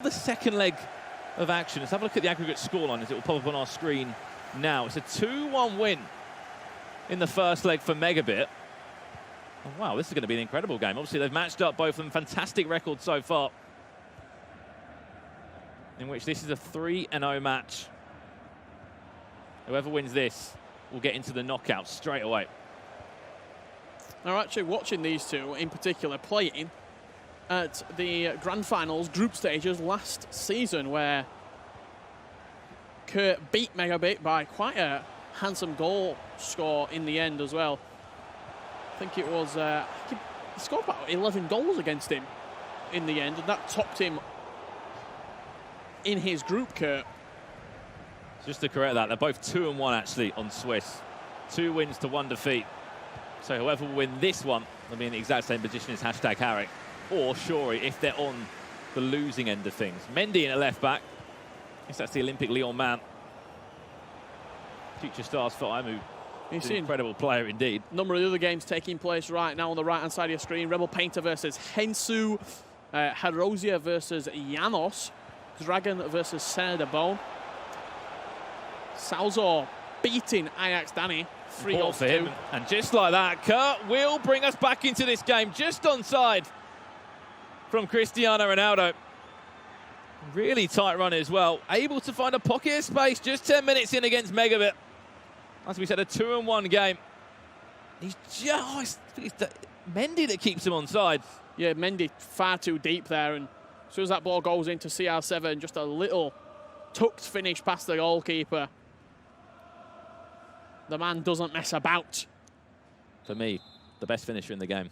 The second leg of action. Let's have a look at the aggregate scoreline as it will pop up on our screen now. It's a 2-1 win in the first leg for MegaBit. Oh, wow, this is going to be an incredible game. Obviously, they've matched up both of them. Fantastic record so far. In which this is a 3-0 match. Whoever wins this will get into the knockouts straight away. Now, actually watching these two in particular playing at the grand finals group stages last season, where Kurt beat MegaBit by quite a handsome goal score in the end as well. I think it was, he scored about 11 goals against him in the end, and that topped him in his group, Kurt. Just to correct that, they're both 2-1 actually on Swiss. 2 wins to 1 defeat. So whoever will win this one will be in the exact same position as #Harrick or Shori if they're on the losing end of things. Mendy in at left back. I guess that's the Olympic Lyon man. Future stars for Imu. He's an incredible player indeed. A number of other games taking place right now on the right-hand side of your screen. Rebel Painter versus Hensu. Harosia versus Janos. Dragon versus Senadabone. Salzor beating Ajax Danny. 3 goals for him. And just like that, Kurt will bring us back into this game. Just onside from Cristiano Ronaldo. Really tight run as well. Able to find a pocket of space just 10 minutes in against MegaBit. As we said, a 2-1 game. He's just... it's Mendy that keeps him onside. Yeah, Mendy far too deep there. And as soon as that ball goes into CR7, just a little tucked finish past the goalkeeper. The man doesn't mess about. For me, the best finisher in the game.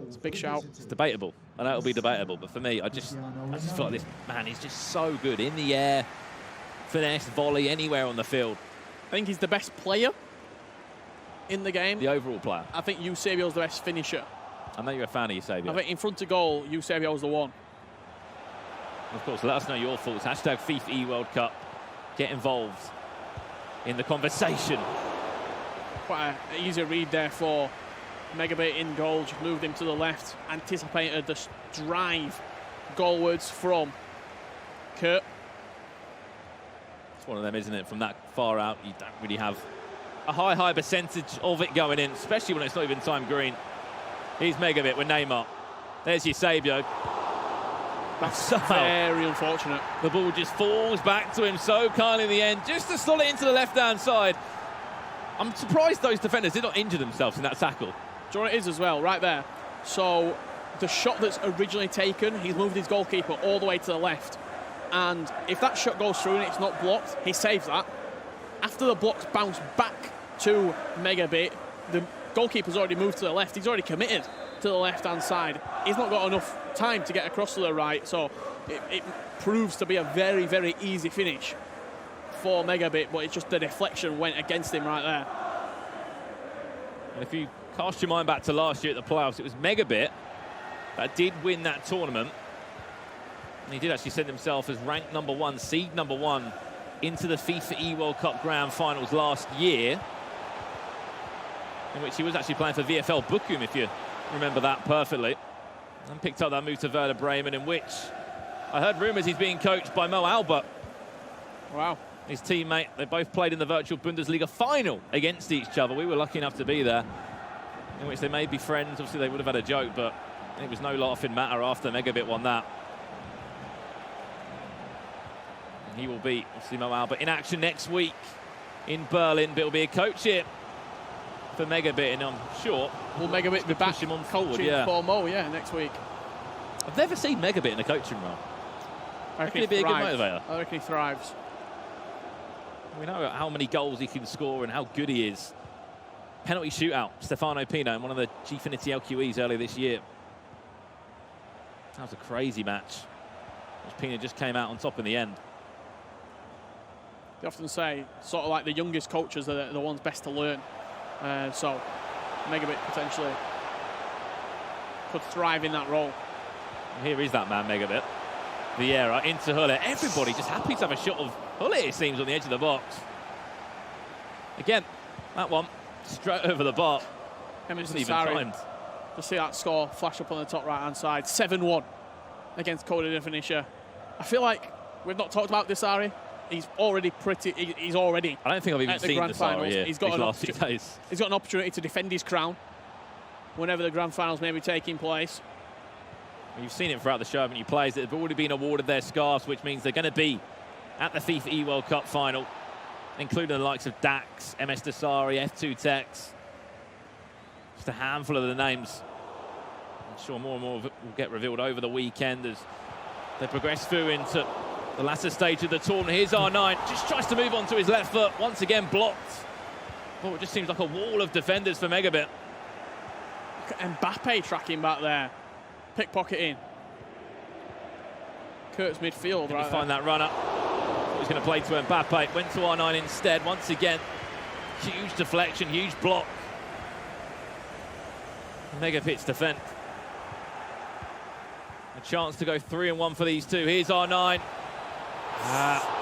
It's a big shout. It's debatable. I know it'll be debatable, but for me, I just feel like this man is just so good in the air, finesse, volley, anywhere on the field. I think he's the best player in the game. The overall player. I think Eusebio's the best finisher. I know you're a fan of Eusebio. I think in front of goal, Eusebio's the one. Of course, let us know your thoughts. #FIFA World Cup. Get involved in the conversation. Quite an easy read there for MegaBit in goal. Just moved him to the left. Anticipated the drive goalwards from Kurt. It's one of them, isn't it? From that far out, you don't really have a high percentage of it going in, especially when it's not even time green. Here's MegaBit with Neymar. There's Eusebio. That's so very unfortunate. The ball just falls back to him so kindly in the end, just to slot it into the left-hand side. I'm surprised those defenders did not injure themselves in that tackle. Do you know what it is as well, right there? So the shot that's originally taken, he's moved his goalkeeper all the way to the left. And if that shot goes through and it's not blocked, he saves that. After the blocks bounce back to MegaBit, the goalkeeper's already moved to the left. He's already committed to the left-hand side. He's not got enough time to get across to the right, so it proves to be a very, very easy finish for MegaBit, but it's just the deflection went against him right there. And if you cast your mind back to last year at the playoffs, it was MegaBit that did win that tournament. And he did actually send himself as ranked #1, seed #1, into the FIFA World Cup Grand Finals last year, in which he was actually playing for VfL Bochum, if you remember that perfectly. And picked up that move to Werder Bremen, in which I heard rumours he's being coached by Mo Albert. Wow. His teammate. They both played in the virtual Bundesliga final against each other. We were lucky enough to be there, in which they may be friends. Obviously, they would have had a joke, but it was no laughing matter after MegaBit won that. And he will beat, obviously, Mo Albert in action next week in Berlin, but it'll be a coach here for MegaBit, and I'm sure will MegaBit be back him on forward, for Mo, next week. I've never seen MegaBit in a coaching role. I reckon he'd be a good motivator. I reckon he thrives. We know how many goals he can score and how good he is. Penalty shootout, Stefano Pino, in one of the Gfinity LQEs earlier this year. That was a crazy match. Pino just came out on top in the end. They often say, sort of like the youngest coaches are the ones best to learn. So MegaBit potentially could thrive in that role. Here is that man, MegaBit. Vieira into Huller. Everybody just happy to have a shot of Huller, it seems, on the edge of the box. Again, that one straight over the bar. Wasn't even timed. Just see that score flash up on the top right-hand side. 7-1 against Coda de Finisher. I feel like we've not talked about Desari. He's already he's already. I don't think I've even seen grand finals. Desari He's got these last few days. He's got an opportunity to defend his crown whenever the grand finals may be taking place. You've seen it throughout the show, haven't you? Players that have already been awarded their scarves, which means they're going to be at the FIFA E-World Cup final, including the likes of Dax, MS Desari, F2 Tex. Just a handful of the names. I'm sure more and more will get revealed over the weekend as they progress through into the latter stage of the tournament. Here's R9, just tries to move on to his left foot, once again blocked. Oh, it just seems like a wall of defenders for MegaBit. Look at Mbappe tracking back there. Pickpocketing. Kurt's midfield, right? Find that runner. He's going to play to Mbappe. Went to R9 instead. Once again, huge deflection, huge block. MegaBit's defend. A chance to go 3-1 for these two. Here's R9.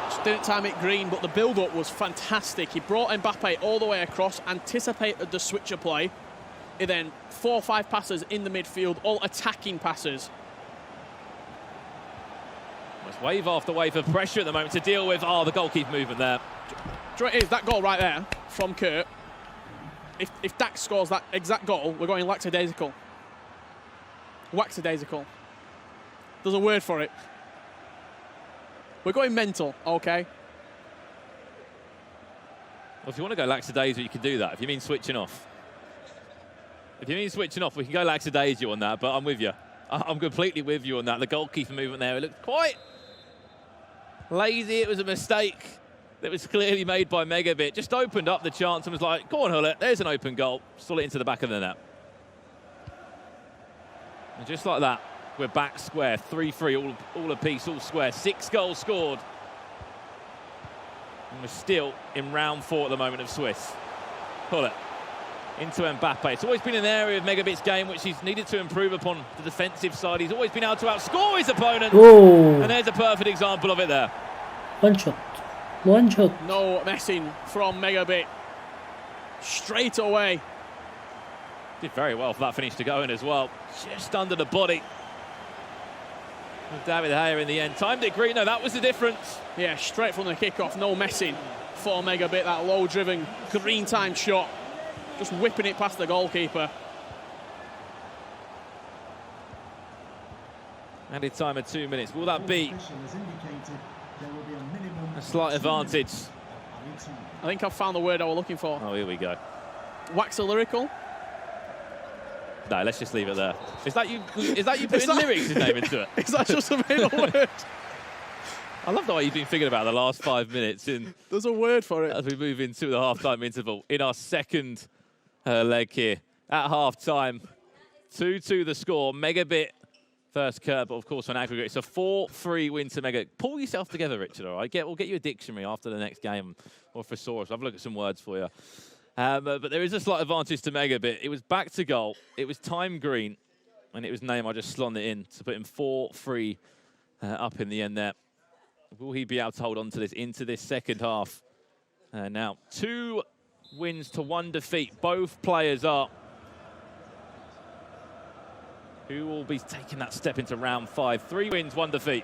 Just didn't time it green, but the build-up was fantastic. He brought Mbappe all the way across, anticipated the switcher play. He then 4 or 5 passes in the midfield, all attacking passes. It's wave after wave of pressure at the moment to deal with. Oh, the goalkeeper movement there. It is that goal right there from Kurt. If Dax scores that exact goal, we're going lackadaisical. Waxadaisical. There's a word for it. We're going mental, okay? Well, if you want to go lackadaisical, you can do that. If you mean switching off. If you mean switching off, we can go lackadaisical on that, but I'm with you. I'm completely with you on that. The goalkeeper movement there, it looked quite lazy. It was a mistake that was clearly made by MegaBit. Just opened up the chance and was like, go on, Hullet, there's an open goal. Stole it into the back of the net. And just like that, we're back square. 3-3, all apiece, all square. 6 goals scored. And we're still in round 4 at the moment of Swiss. Hullet into Mbappe. It's always been an area of MegaBit's game which he's needed to improve upon the defensive side. He's always been able to outscore his opponent. Oh. And there's a perfect example of it there. One shot. One shot. No messing from MegaBit. Straight away. Did very well for that finish to go in as well. Just under the body. David Hayer in the end. Timed it green. No, that was the difference. Yeah, straight from the kickoff. No messing for MegaBit. That low-driven green time shot. Just whipping it past the goalkeeper. Added time of 2 minutes. Will that be a slight advantage? I think I've found the word I was looking for. Oh, here we go. Wax-a-lyrical? No, let's just leave it there. Is that you putting lyrics name into it? Is that just a middle word? I love the way you've been thinking about the last 5 minutes There's a word for it. as we move into the half-time interval in our second leg here. At half-time, 2-2 the score. MegaBit first curve, but of course on aggregate. It's a 4-3 win to Mega. Pull yourself together, Richard, all right? We'll get you a dictionary after the next game, or thesaurus. I'll have a look at some words for you. But there is a slight advantage to MegaBit. It was back to goal. It was time green, and it was Neymar just slotting it in to put him 4-3 up in the end there. Will he be able to hold on to this into this second half? Now, 2 wins to 1 defeat. Both players are. Who will be taking that step into round 5? 3 wins, 1 defeat.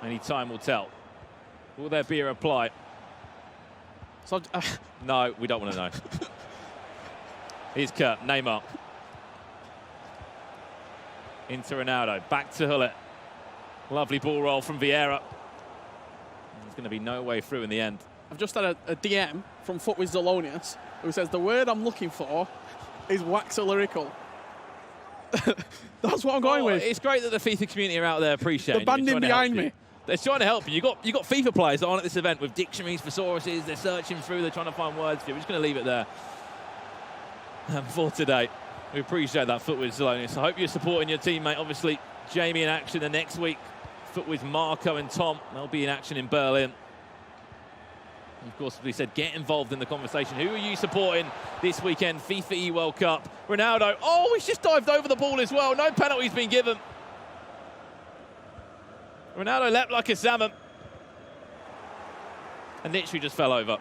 Only time will tell. Will there be a reply? So, no, we don't want to know. Here's Kurt, Neymar. Into Ronaldo, back to Hullet. Lovely ball roll from Vieira. There's going to be no way through in the end. I've just had a DM from Footwiz Zelonius who says the word I'm looking for is wax-a-lyrical. That's what I'm going with. It's great that the FIFA community are out there appreciating. The banding behind me. They're trying to help you. You got FIFA players on at this event with dictionaries, thesauruses. They're searching through. They're trying to find words for you. We're just going to leave it there for today. We appreciate that, Footwiz Zelonius. I hope you're supporting your teammate. Obviously, Jamie in action the next week. Footwiz Marco and Tom. They'll be in action in Berlin. And of course, as we said, get involved in the conversation. Who are you supporting this weekend? FIFA E-World Cup. Ronaldo. Oh, he's just dived over the ball as well. No penalty's been given. Ronaldo leapt like a salmon. And literally just fell over.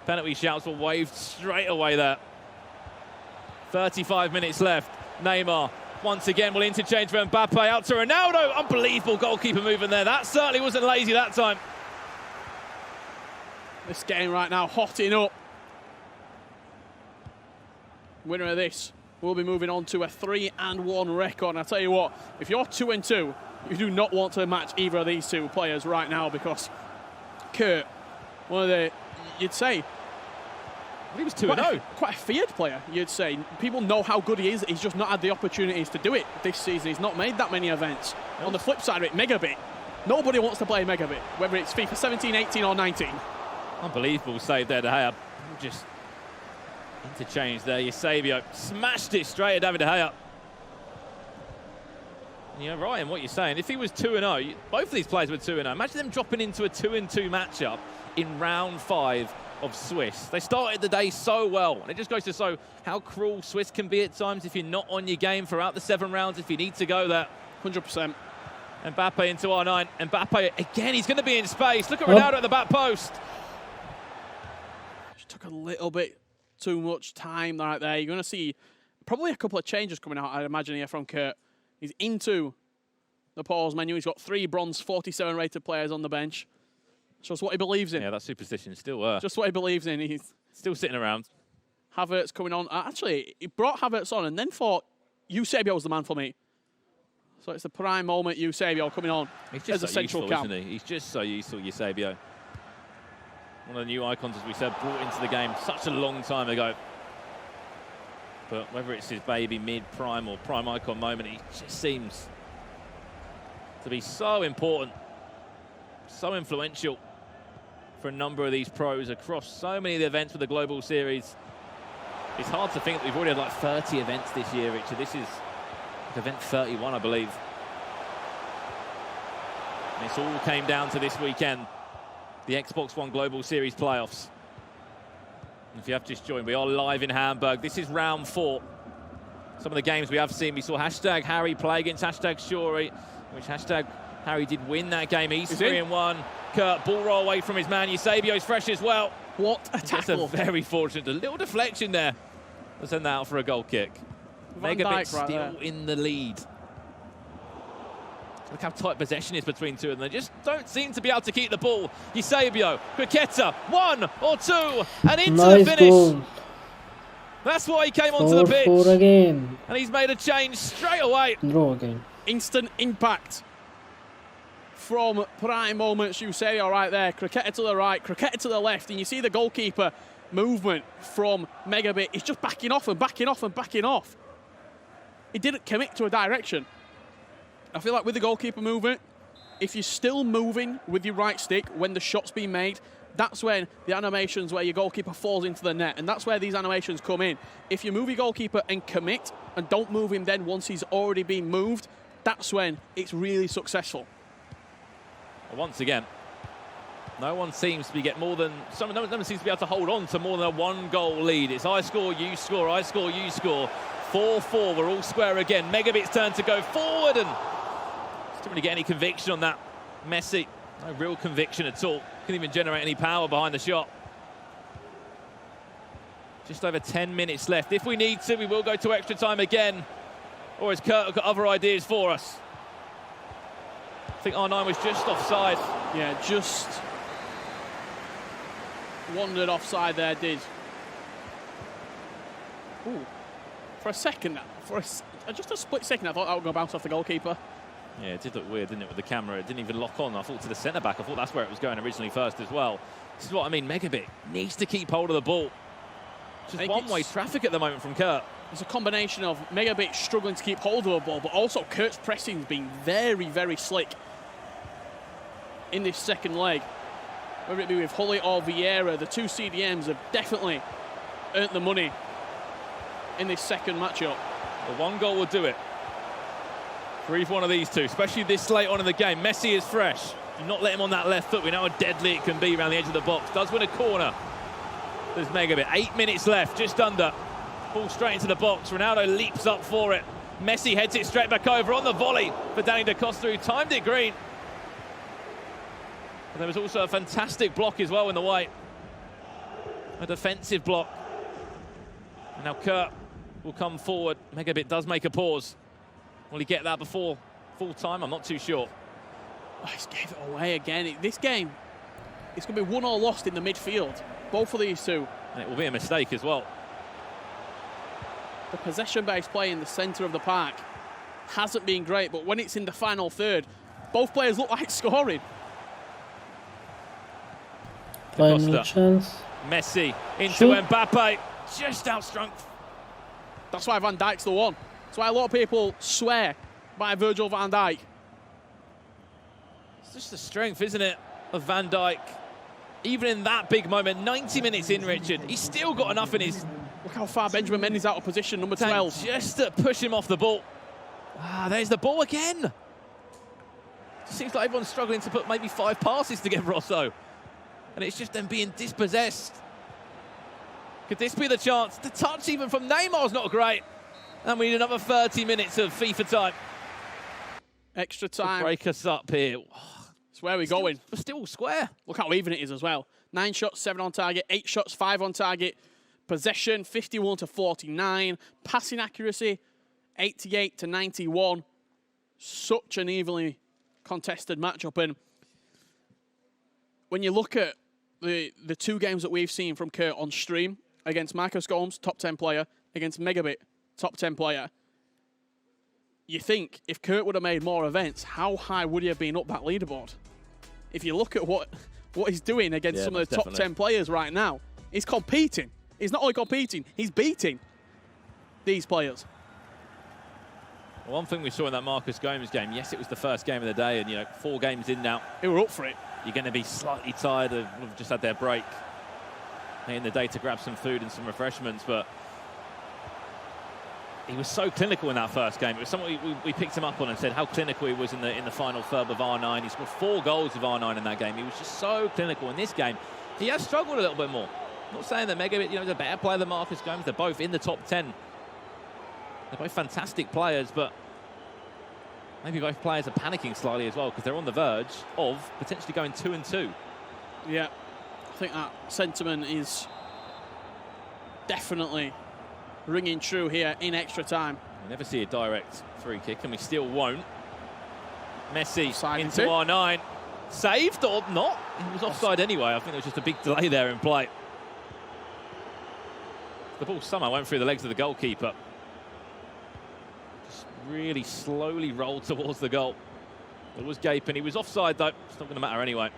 Penalty shouts were waved straight away there. 35 minutes left. Neymar once again will interchange for Mbappe, out to Ronaldo. Unbelievable goalkeeper movement there. That certainly wasn't lazy that time. This game right now hotting up. Winner of this will be moving on to a 3-1 record. And I tell you what, if you're 2-2, you do not want to match either of these two players right now, because Kurt, one of the, you'd say, he was 2-0. Quite a feared player, you'd say. People know how good he is. He's just not had the opportunities to do it this season. He's not made that many events. Nope. On the flip side of it, MegaBit. Nobody wants to play MegaBit, whether it's FIFA 17, 18 or 19. Unbelievable save there, De Gea. Just interchange there. Eusebio smashed it straight at David De Gea. And you're right in what you're saying. If he was 2-0, both of these players were 2-0. Imagine them dropping into a 2-2 matchup in round 5 of Swiss. They started the day so well, and it just goes to show how cruel Swiss can be at times if you're not on your game throughout the 7 rounds, if you need to go there. 100%. Mbappe into R9. Mbappe, again, he's going to be in space. Look at Ronaldo at the back post. Just took a little bit too much time right there. You're going to see probably a couple of changes coming out, I'd imagine, here from Kurt. He's into the pause menu. He's got 3 bronze 47 rated players on the bench. Shows what he believes in. Yeah, that superstition still just what he believes in. He's still sitting around. Havertz coming on. Actually, he brought Havertz on and then thought Eusebio was the man for me. So it's the prime moment, Eusebio coming on as a central cap. Isn't he? He's just so useful, Eusebio. One of the new icons, as we said, brought into the game such a long time ago. But whether it's his baby mid-prime or prime icon moment, he just seems to be so important, so influential for a number of these pros across so many of the events with the Global Series. It's hard to think that we've already had like 30 events this year, Richard. This is event 31, I believe. And this all came down to this weekend, the Xbox One Global Series playoffs. And if you have just joined, we are live in Hamburg. This is round 4. Some of the games we have seen, we saw hashtag Harry play against hashtag Shuri, which hashtag Harry did win that game. He's 3-1. Kurt, ball roll away from his man. Eusebio's fresh as well. What a tackle. That's a very fortunate, a little deflection there. We'll send that out for a goal kick. MegaBit still in the lead. Look how tight possession is between two of them. They just don't seem to be able to keep the ball. Eusebio, Criqueta, 1 or 2, and into the finish. Goal. That's why he came onto the pitch. 4 again. And he's made a change straight away. Draw again. Instant impact from prime moments. Eusebio right there. Criqueta to the right, Criqueta to the left, and you see the goalkeeper movement from MegaBit. He's just backing off and backing off and backing off. He didn't commit to a direction. I feel like with the goalkeeper movement, if you're still moving with your right stick when the shot's being made, that's when the animations where your goalkeeper falls into the net, and that's where these animations come in. If you move your goalkeeper and commit and don't move him then once he's already been moved, that's when it's really successful. Well, once again, no one seems to be no one seems to be able to hold on to more than a 1-goal lead. It's I score, you score, I score, you score. 4-4, we're all square again. MegaBit's turn to go forward, and didn't really get any conviction on that. Messi, no real conviction at all. Couldn't even generate any power behind the shot. Just over 10 minutes left. If we need to, we will go to extra time again. Or has Kurt got other ideas for us? I think R9 was just offside. Yeah, just wandered offside there, did. Ooh. For a second, just a split second, I thought that would go bounce off the goalkeeper. Yeah, it did look weird, didn't it, with the camera? It didn't even lock on. I thought to the centre-back. I thought that's where it was going originally first as well. This is what I mean. MegaBit needs to keep hold of the ball. Just one-way traffic at the moment from Kurt. It's a combination of MegaBit struggling to keep hold of the ball, but also Kurt's pressing's been very, very slick in this second leg. Whether it be with Hully or Vieira, the 2 CDMs have definitely earned the money in this second matchup. The 1 goal will do it for either one of these two, especially this late on in the game. Messi is fresh. Do not let him on that left foot. We know how deadly it can be around the edge of the box. Does win a corner. There's MegaBit. 8 minutes left, just under. Ball straight into the box. Ronaldo leaps up for it. Messi heads it straight back over on the volley for Danny Da Costa, who timed it green. But there was also a fantastic block as well in the white. A defensive block. And now Kurt will come forward. MegaBit does make a pause. Will he get that before full time? I'm not too sure. Oh, he's gave it away again. This game, it's going to be won or lost in the midfield. Both of these two. And it will be a mistake as well. The possession-based play in the centre of the park hasn't been great, but when it's in the final third, both players look like scoring. Final chance. Messi into Shoot. Mbappe. Just outstrung. That's why Van Dijk's the one. That's why a lot of people swear by Virgil van Dijk. It's just the strength, isn't it, of Van Dijk. Even in that big moment, 90 minutes in, Richard, he's still got enough in his... Look how far Benjamin Mendy's out of position, number 12. Just to push him off the ball. Ah, there's the ball again. It seems like everyone's struggling to put maybe 5 passes together or so. And it's just them being dispossessed. Could this be the chance? The touch even from Neymar's not great. And we need another 30 minutes of FIFA time. Extra time. To break us up here. It's where we're going. We're still square. Look how even it is as well. 9 shots, 7 on target. 8 shots, 5 on target. Possession, 51 to 49. Passing accuracy, 88 to 91. Such an evenly contested matchup. And when you look at the 2 games that we've seen from Kurt on stream, against Marcus Gomes, top 10 player, against MegaBit, top 10 player, you think if Kurt would have made more events, how high would he have been up that leaderboard? If you look at what he's doing against some of the top 10 players right now, he's competing. He's not only competing, he's beating these players. One thing we saw in that Marcus Gomes game, yes, it was the first game of the day, and, you know, 4 games in now. They were up for it. You're going to be slightly tired of just had their break in the day to grab some food and some refreshments, but he was so clinical in that first game. It was something we picked him up on and said how clinical he was in the final third of R9. He scored 4 goals of R9 in that game. He was just so clinical. In this game, he has struggled a little bit more. I'm not saying that MegaBit, you know, is a better player than Marcus Gomes. They're both in the top 10. They're both fantastic players, but maybe both players are panicking slightly as well because they're on the verge of potentially going 2-2. Yeah, I think that sentiment is definitely ringing true here in extra time. We never see a direct free kick, and we still won't. Messi Offside into R9. Saved or not? He was offside anyway. I think there was just a big delay there in play. The ball somehow went through the legs of the goalkeeper. Just really slowly rolled towards the goal. It was gaping. He was offside, though. It's not going to matter anyway.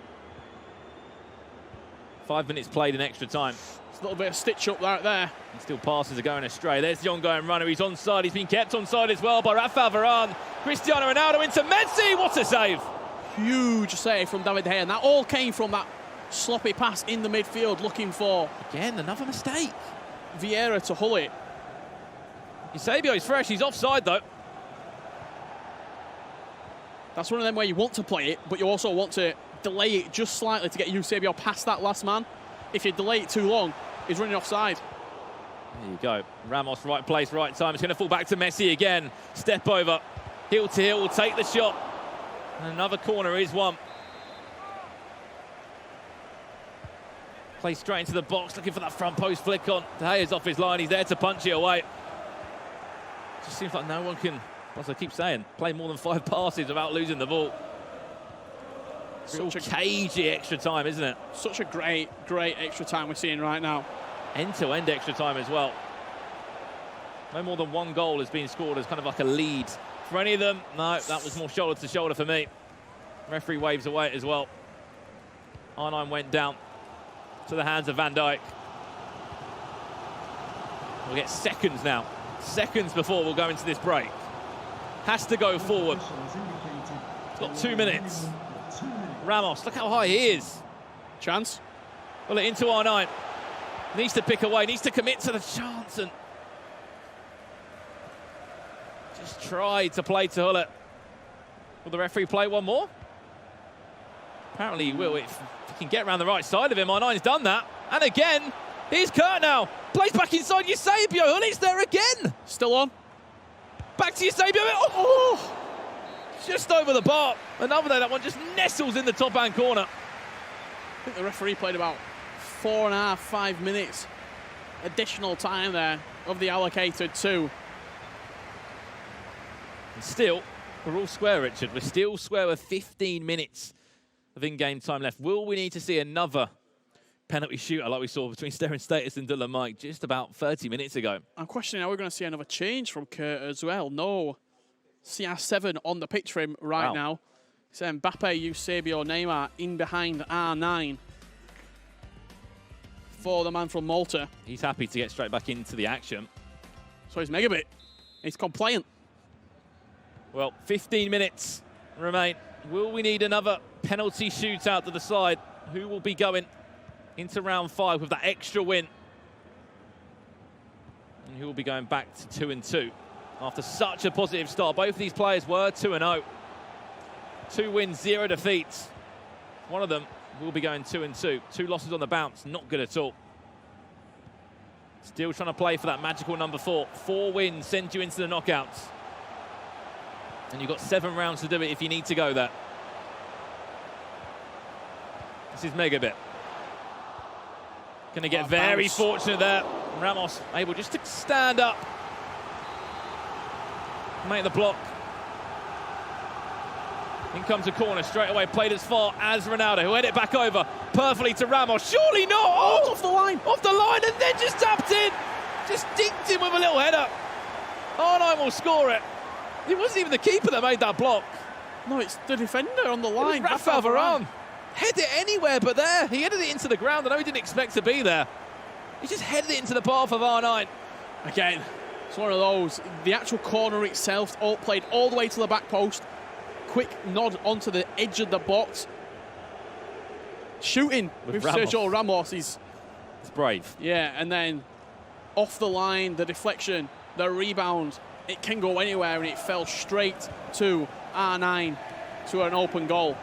5 minutes played in extra time. It's a little bit of stitch up right there. And still passes are going astray. There's the ongoing runner. He's onside. He's been kept onside as well by Rafael Varane. Cristiano Ronaldo into Messi. What a save. Huge save from David De Gea. And that all came from that sloppy pass in the midfield looking for... Again, another mistake. Vieira to hull it. Eusebio is fresh. He's offside, though. That's one of them where you want to play it, but you also want to delay it just slightly to get Eusebio past that last man. If you delay it too long, he's running offside. There you go. Ramos, right place, right time. It's going to fall back to Messi again. Step over. Heel to heel will take the shot. And another corner is one. Play straight into the box, looking for that front post flick on. De Gea's off his line. He's there to punch it away. Just seems like no one can, as I keep saying, play more than 5 passes without losing the ball. Such a cagey extra time, isn't it? Such a great, great extra time we're seeing right now. End-to-end extra time as well. No more than 1 goal has been scored as kind of like a lead for any of them. No, that was more shoulder to shoulder for me. Referee waves away as well. R9 went down to the hands of Van Dijk. We'll get seconds now. Seconds before we'll go into this break. Has to go forward. It's got 2 minutes. Ramos, look how high he is. Chance. Well, into R9. Needs to pick away, needs to commit to the chance and just try to play to Hullet. Will the referee play one more? Apparently he will if he can get around the right side of him. R9's done that. And again, here's Kurt now. Plays back inside Eusebio. Hullet's there again. Still on. Back to Eusebio. Oh! Just over the bar. Another there, that one just nestles in the top-hand corner. I think the referee played about 4.5, 5 minutes additional time there. of the allocated 2. And still, we're all square, Richard. We're still square with 15 minutes of in-game time left. Will we need to see another penalty shootout like we saw between Sterling Status and Dylan Mike just about 30 minutes ago? I'm questioning, are we going to see another change from Kurt as well? No. CR7 on the pitch for him right now. It's Mbappe, Eusebio, Neymar in behind R9 for the man from Malta. He's happy to get straight back into the action. So he's MegaBit. He's compliant. Well, 15 minutes remain. Will we need another penalty shootout to decide who will be going into round 5 with that extra win? And who will be going back to 2-2 after such a positive start? Both of these players were 2-0. 2 wins, 0 defeats. One of them will be going 2-2. 2 losses on the bounce, not good at all. Still trying to play for that magical number 4. 4 wins send you into the knockouts. And you've got 7 rounds to do it if you need to go there. This is MegaBit. Going to get very fortunate there. Ramos able just to stand up. Make the block. In comes a corner straight away, played as far as Ronaldo, who headed it back over perfectly to Ramos. Surely not! Oh, off the line! Off the line and then just tapped in! Just dinked in with a little header. R9 will score it. It wasn't even the keeper that made that block. No, it's the defender on the line. Rafael Varane. Head it anywhere but there. He headed it into the ground. I know he didn't expect to be there. He just headed it into the path of R9. Again, it's one of those. The actual corner itself played all the way to the back post. Quick nod onto the edge of the box. Shooting with Sergio Ramos. It's brave. Yeah, and then off the line, the deflection, the rebound. It can go anywhere, and it fell straight to R9 to an open goal.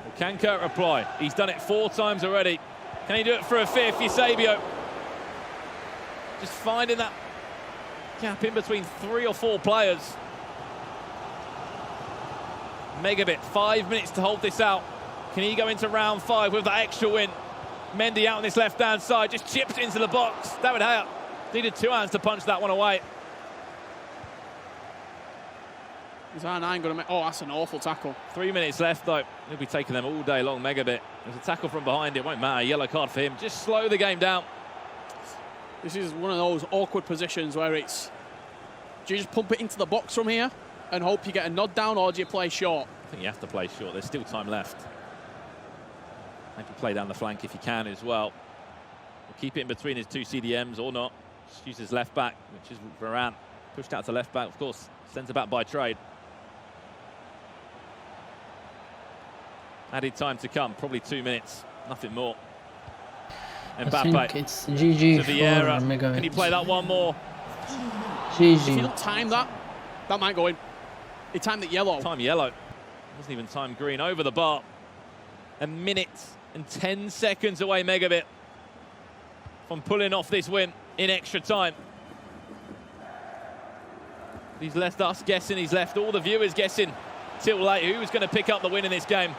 Well, can Kurt reply? He's done it 4 times already. Can he do it for a 5th? Eusebio just finding that gap in between 3 or 4 players. MegaBit, 5 minutes to hold this out. Can he go into round 5 with that extra win? Mendy out on this left-hand side, just chipped into the box. David Haya needed 2 hands to punch that one away. Is R9 going to make... Oh, that's an awful tackle. 3 minutes left, though. He'll be taking them all day long, MegaBit. There's a tackle from behind, it won't matter. Yellow card for him. Just slow the game down. This is one of those awkward positions where it's... Do you just pump it into the box from here and hope you get a nod down, or do you play short? I think you have to play short. There's still time left. Maybe play down the flank if you can as well. We'll keep it in between his 2 CDMs or not. Just use his left back, which is Varane. Pushed out to left back, of course. Centre back by trade. Added time to come, probably 2 minutes, nothing more. Mbappe. I think it's GG for MegaBit. Can he play that one more? GG. If you don't time that, that might go in. He timed it yellow. Time yellow. Wasn't even time green. Over the bar. A minute and 10 seconds away, MegaBit, from pulling off this win in extra time. He's left us guessing. He's left all the viewers guessing till late. Who's going to pick up the win in this game?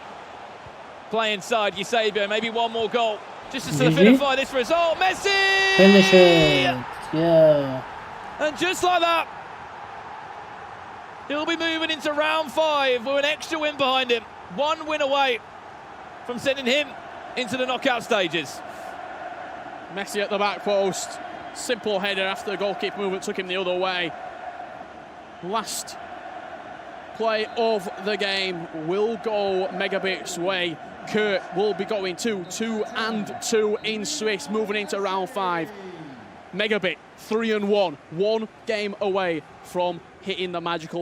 Play inside, Eusebio, maybe one more goal. Just to solidify this result. Messi! Finish it! Yeah. And just like that, he'll be moving into round 5 with an extra win behind him. 1 win away from sending him into the knockout stages. Messi at the back post. Simple header after the goalkeeper movement took him the other way. Last play of the game will go MegaBit's way. Kurt will be going 2-2 in Swiss, moving into round 5. MegaBit 3-1, 1 game away from hitting the magical